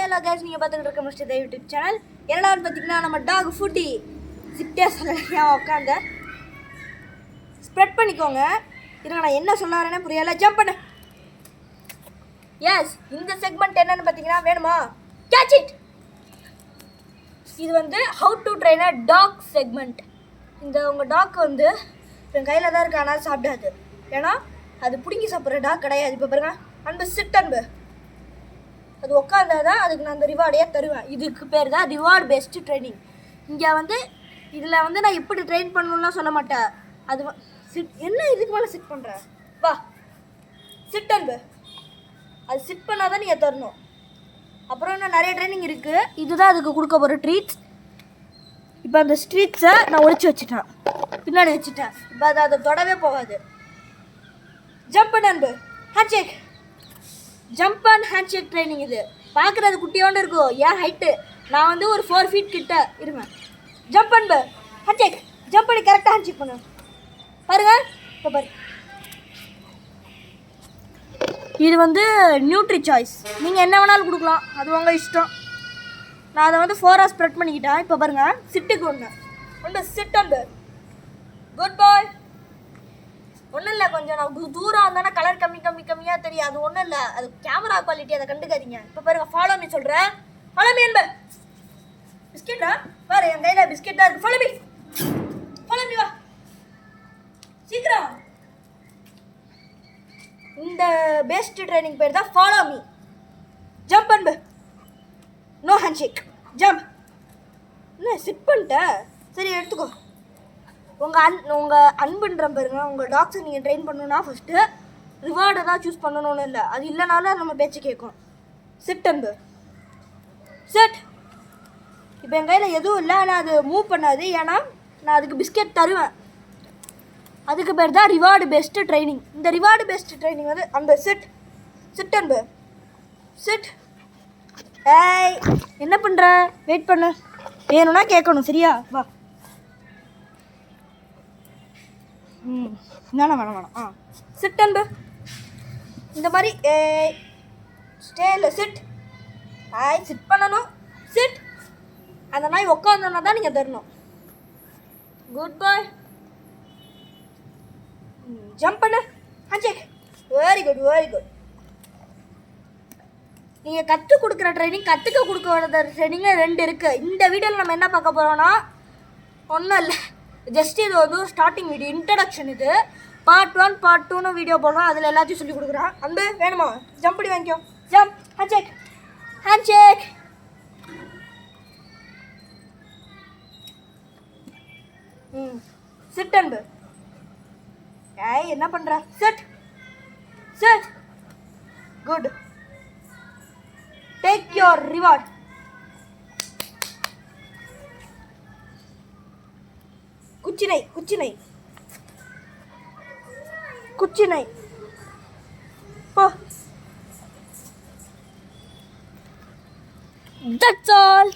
Hello guys, நீங்கள் பார்த்துக்கிட்டு இருக்க மிஸ்டர் தேவ் யூடியூப் சேனல். என்னடான்னு பார்த்தீங்கன்னா நம்ம டாக் ஃபுட்டி சிட்டே சொல்ல உட்காந்து ஸ்ப்ரெட் பண்ணிக்கோங்க. இருங்க, நான் என்ன சொல்ல வரேன்னு புரியல. ஜம்ப் பண்ணு. எஸ், இந்த செக்மெண்ட் என்னன்னு பார்த்தீங்கன்னா வேணுமா? Catch it. இது வந்து how to train a dog segment. இந்த உங்கள் டாக் வந்து என் கையில் தான் இருக்கு, ஆனால் சாப்பிடாது. ஏன்னா அது பிடுங்கி சாப்பிட்ற டாக் கிடையாது. இப்போ பாருங்க, அன்பு சிட் அன்பு, அது உட்காந்தாதான் அதுக்கு நான் அந்த ரிவார்டையே தருவேன். இதுக்கு பேர் தான் ரிவார்டு பெஸ்ட்டு ட்ரைனிங். இங்கே வந்து இதில் வந்து நான் எப்படி ட்ரெயின் பண்ணணும்லாம் சொல்ல மாட்டேன். அது சிட் என்ன இதுக்கு மேலே சிட் பண்ணுறேன், வா சிட் அன்பு. அது சிட் பண்ணால் தான் நீங்கள் தரணும். அப்புறம் இன்னும் நிறைய ட்ரைனிங் இருக்குது. இதுதான் அதுக்கு கொடுக்க போகிற ட்ரீட்ஸ். இப்போ அந்த ஸ்ட்ரீட்ஸை நான் ஒழிச்சு வச்சுட்டேன், பின்னாடி வச்சுட்டேன். இப்போ அதை தொடவே போகாது. ஜம்ப் பண்ணு அன்பு, handshake. Jump and handshake training. இது பார்க்குறது குட்டியோண்டு இருக்கும், ஏன் ஹைட்டு நான் வந்து ஒரு 4 feet கிட்ட இருங்க. ஜம்ப் அன்பு, ஹேண்ட்ஷேக். ஜம்ப் பண்ணி கரெக்டாக ஹேண்ட்ஷேக் பண்ணு. பாருங்க, இப்போ பாரு. இது வந்து நியூட்ரி சாய்ஸ். நீங்கள் என்ன வேணாலும் கொடுக்கலாம், அது உங்கள் இஷ்டம். நான் அதை வந்து 4 ஸ்ப்ரெட் பண்ணிக்கிட்டேன். இப்போ பாருங்கள், சிட்டுக்கு ஒன்று சிட் அன்பு. குட் பாய். ஒன்றும் இல்லை, கொஞ்சம் நான் தூரம் வந்தோன்னா கலர் கம்மியாக தெரியும். அது ஒன்றும் இல்லை, அது கேமரா குவாலிட்டி, அதை கண்டுக்காதீங்க. இப்போ பாருங்கள், ஃபாலோ மீ சொல்கிறேன். ஃபாலோ மீ என்ப பிஸ்கெட்டா பாரு, என் கையில் பிஸ்கெட் தான் இருக்குது. ஃபாலோ மீ வா சீக்கிரம். இந்த பெஸ்ட் ட்ரைனிங் பேர் தான் ஃபாலோ மீ. ஜம்ப் அன்பு, நோ ஹேண்ட்ஷேக். ஜம்ப். என்ன சிட் பண்ணிட்ட? சரி எடுத்துக்கோ. உங்கள் அன்புன்ற பாருங்க, உங்கள் டாக்ஸை நீங்கள் ட்ரெயின் பண்ணணுன்னா ஃபஸ்ட்டு ரிவார்டை தான் சூஸ் பண்ணணும்னு இல்லை. அது இல்லைனாலும் நம்ம பேச்சு கேட்கும். சிட் அன்பு, சிட். இப்போ என் கையில் எதுவும் இல்லை, ஆனால் அது மூவ் பண்ணாது. ஏன்னா நான் அதுக்கு பிஸ்கெட் தருவேன். அதுக்கு பேர் தான் ரிவார்டு பெஸ்ட்டு ட்ரைனிங். இந்த ரிவார்டு பெஸ்ட்டு ட்ரைனிங் வந்து அந்த சிட் அன்பு, சிட். ஏய், என்ன பண்ணுற? வெயிட் பண்ணு, வேணும்னா கேட்கணும், சரியா? வா. வேணாம். சிட் அன்பு. இந்த மாதிரி ஸ்டேல சிட். சிட் பண்ணணும். சிட். அந்த நாய் உட்காந்தோன்னா தான் நீங்கள் தரணும். குட் பாய். ஜம்ப் பண்ணு, ஹேண்ட்ஷேக். Very good. நீங்கள் கற்றுக் கொடுக்குற ட்ரைனிங், கற்றுக்க கொடுக்குற ட்ரைனிங் 2 இருக்குது. இந்த வீடியோவில் நம்ம என்ன பார்க்க போகிறோன்னா, ஒன்றும் இல்லை, ஜஸ்ட் இது வந்து ஒரு ஸ்டார்டிங் வீடியோ, இன்ட்ரடக்ஷன். இது பார்ட் 1 பார்ட் 2ன்னு வீடியோ போடுறோம். அதில் எல்லாத்தையும் சொல்லி கொடுக்குறேன். அன்பு வேணுமா? ஜம்ப் பண்ணி வாங்கிக்கோ. Jump, handshake. சிட் அன்பு. ஏய், என்ன பண்ணுற? Sit. Good. Take your reward. குச்சினை போ. That's all.